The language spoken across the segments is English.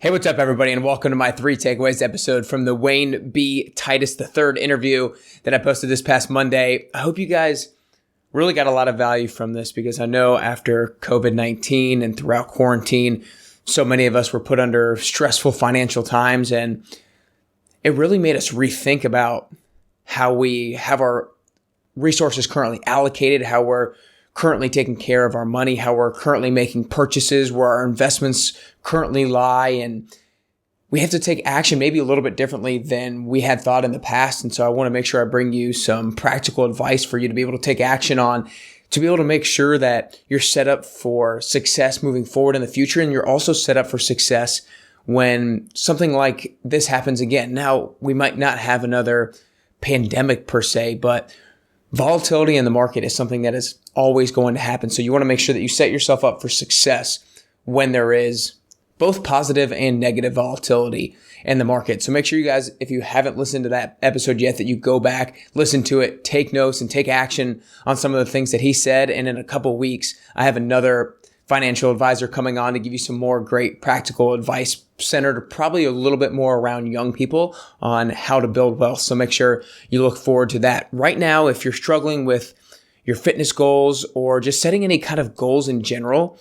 Hey, what's up, everybody, and welcome to my 3 takeaways episode from the Wayne B. Titus III interview that I posted this past Monday. I hope you guys really got a lot of value from this because I know after COVID-19 and throughout quarantine, so many of us were put under stressful financial times, and it really made us rethink about how we have our resources currently allocated, how we're currently taking care of our money, how we're currently making purchases, where our investments currently lie. And we have to take action maybe a little bit differently than we had thought in the past. And so I want to make sure I bring you some practical advice for you to be able to take action on, to be able to make sure that you're set up for success moving forward in the future. And you're also set up for success when something like this happens again. Now, we might not have another pandemic per se, but volatility in the market is something that is always going to happen. So you want to make sure that you set yourself up for success when there is both positive and negative volatility in the market. So make sure you guys, if you haven't listened to that episode yet, that you go back, listen to it, take notes, and take action on some of the things that he said. And in a couple of weeks, I have another financial advisor coming on to give you some more great practical advice centered probably a little bit more around young people on how to build wealth. So make sure you look forward to that. Right now, if you're struggling with your fitness goals or just setting any kind of goals in general,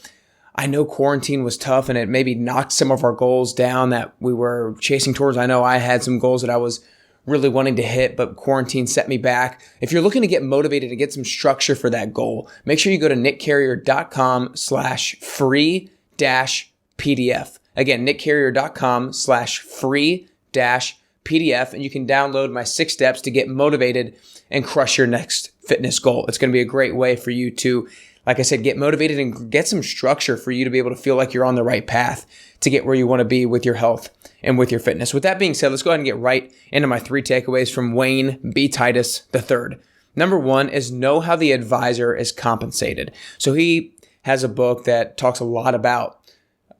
I know quarantine was tough and it maybe knocked some of our goals down that we were chasing towards. I know I had some goals that I was really wanting to hit, but quarantine set me back. If you're looking to get motivated and get some structure for that goal, make sure you go to nickcarrier.com/free-PDF. Again, nickcarrier.com/free-PDF, and you can download my 6 steps to get motivated and crush your next fitness goal. It's going to be a great way for you to, like I said, get motivated and get some structure for you to be able to feel like you're on the right path to get where you want to be with your health and with your fitness. With that being said, let's go ahead and get right into my 3 takeaways from Wayne B. Titus III. Number 1 is know how the advisor is compensated. So he has a book that talks a lot about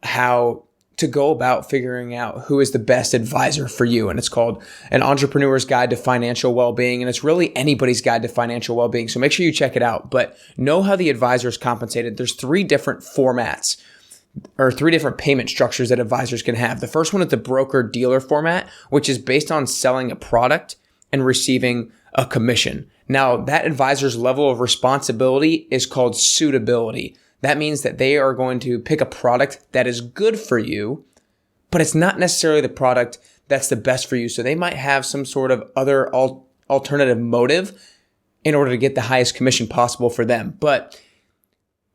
how to go about figuring out who is the best advisor for you. And it's called An Entrepreneur's Guide to Financial Wellbeing. And it's really anybody's guide to financial wellbeing. So make sure you check it out. But know how the advisor is compensated. There's 3 different formats or 3 different payment structures that advisors can have. The first one is the broker-dealer format, which is based on selling a product and receiving a commission. Now, that advisor's level of responsibility is called suitability. That means that they are going to pick a product that is good for you, but it's not necessarily the product that's the best for you. So they might have some sort of other alternative motive in order to get the highest commission possible for them. But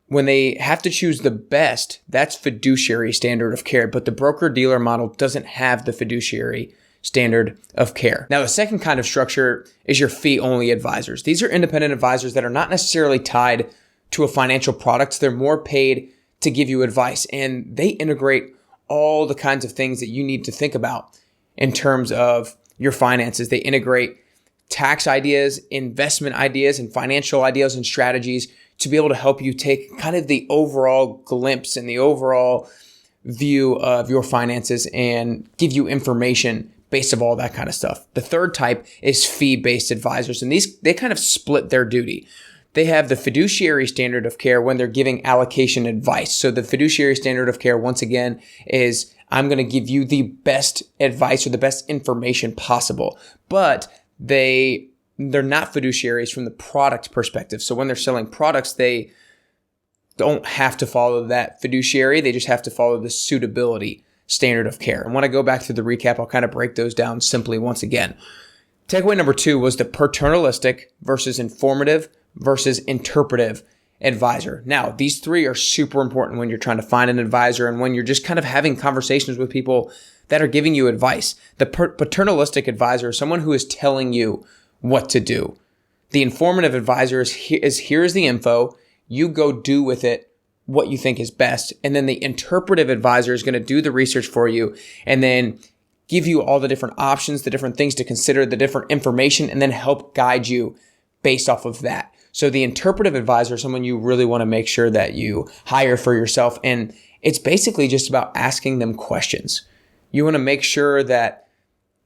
when they have to choose the best, that's fiduciary standard of care. But the broker-dealer model doesn't have the fiduciary standard of care. Now, the second kind of structure is your fee-only advisors. These are independent advisors that are not necessarily tied to a financial product. They're more paid to give you advice, and they integrate all the kinds of things that you need to think about in terms of your finances. They integrate tax ideas, investment ideas, and financial ideas and strategies to be able to help you take kind of the overall glimpse and the overall view of your finances and give you information based of all that kind of stuff. The third type is fee-based advisors, and they kind of split their duty. They have the fiduciary standard of care when they're giving allocation advice. So the fiduciary standard of care, once again, is I'm going to give you the best advice or the best information possible. But they're not fiduciaries from the product perspective. So when they're selling products, they don't have to follow that fiduciary. They just have to follow the suitability standard of care. And when I go back through the recap, I'll kind of break those down simply once again. Takeaway number 2 was the paternalistic versus informative versus interpretive advisor. Now, these 3 are super important when you're trying to find an advisor and when you're just kind of having conversations with people that are giving you advice. The paternalistic advisor is someone who is telling you what to do. The informative advisor is here's the info, you go do with it what you think is best. And then the interpretive advisor is going to do the research for you and then give you all the different options, the different things to consider, the different information, and then help guide you based off of that. So the interpretive advisor is someone you really want to make sure that you hire for yourself. And it's basically just about asking them questions. You want to make sure that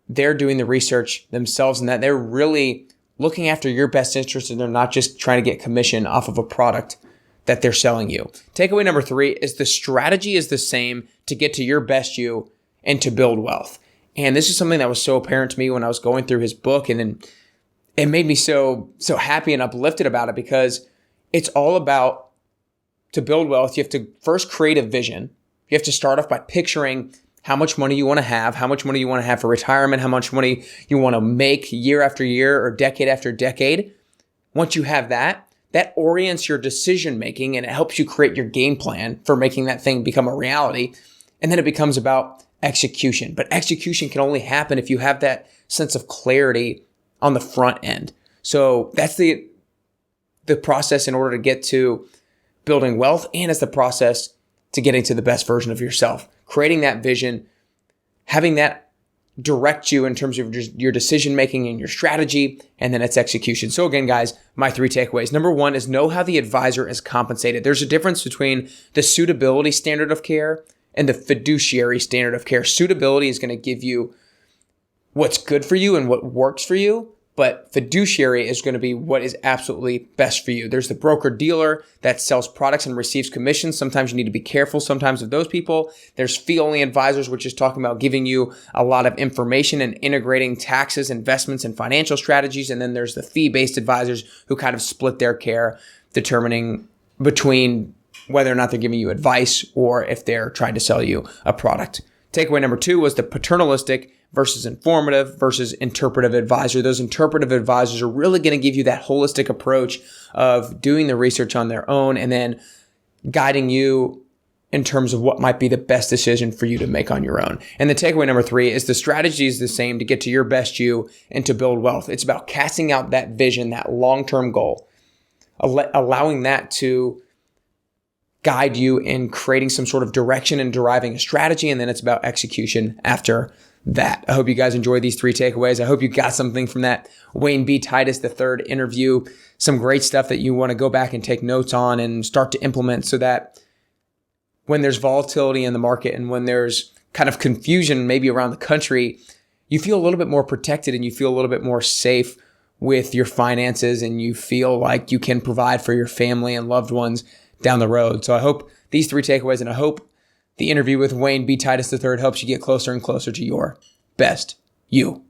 they're doing the research themselves and that they're really looking after your best interest and they're not just trying to get commission off of a product that they're selling you. Takeaway number 3 is the strategy is the same to get to your best you and to build wealth. And this is something that was so apparent to me when I was going through his book, and then it made me so happy and uplifted about it, because it's all about, to build wealth, you have to first create a vision. You have to start off by picturing how much money you want to have, how much money you want to have for retirement, how much money you want to make year after year or decade after decade. Once you have that, that orients your decision making, and it helps you create your game plan for making that thing become a reality. And then it becomes about execution. But execution can only happen if you have that sense of clarity on the front end. So that's the process in order to get to building wealth, and it's the process to getting to the best version of yourself. Creating that vision, having that direct you in terms of your decision making and your strategy, and then it's execution. So again, guys, my 3 takeaways. Number 1 is know how the advisor is compensated. There's a difference between the suitability standard of care and the fiduciary standard of care. Suitability is going to give you what's good for you and what works for you, but fiduciary is going to be what is absolutely best for you. There's the broker-dealer that sells products and receives commissions. Sometimes you need to be careful sometimes of those people. There's fee-only advisors, which is talking about giving you a lot of information and integrating taxes, investments, and financial strategies. And then there's the fee-based advisors who kind of split their care, determining between whether or not they're giving you advice or if they're trying to sell you a product. Takeaway number 2 was the paternalistic versus informative versus interpretive advisor. Those interpretive advisors are really going to give you that holistic approach of doing the research on their own and then guiding you in terms of what might be the best decision for you to make on your own. And the takeaway number 3 is the strategy is the same to get to your best you and to build wealth. It's about casting out that vision, that long-term goal, allowing that to guide you in creating some sort of direction and deriving a strategy. And then it's about execution after that. I hope you guys enjoyed these 3 takeaways. I hope you got something from that Wayne B. Titus III interview, some great stuff that you want to go back and take notes on and start to implement, so that when there's volatility in the market and when there's kind of confusion maybe around the country, you feel a little bit more protected and you feel a little bit more safe with your finances, and you feel like you can provide for your family and loved ones down the road. So I hope these 3 takeaways, and I hope the interview with Wayne B. Titus III helps you get closer and closer to your best you.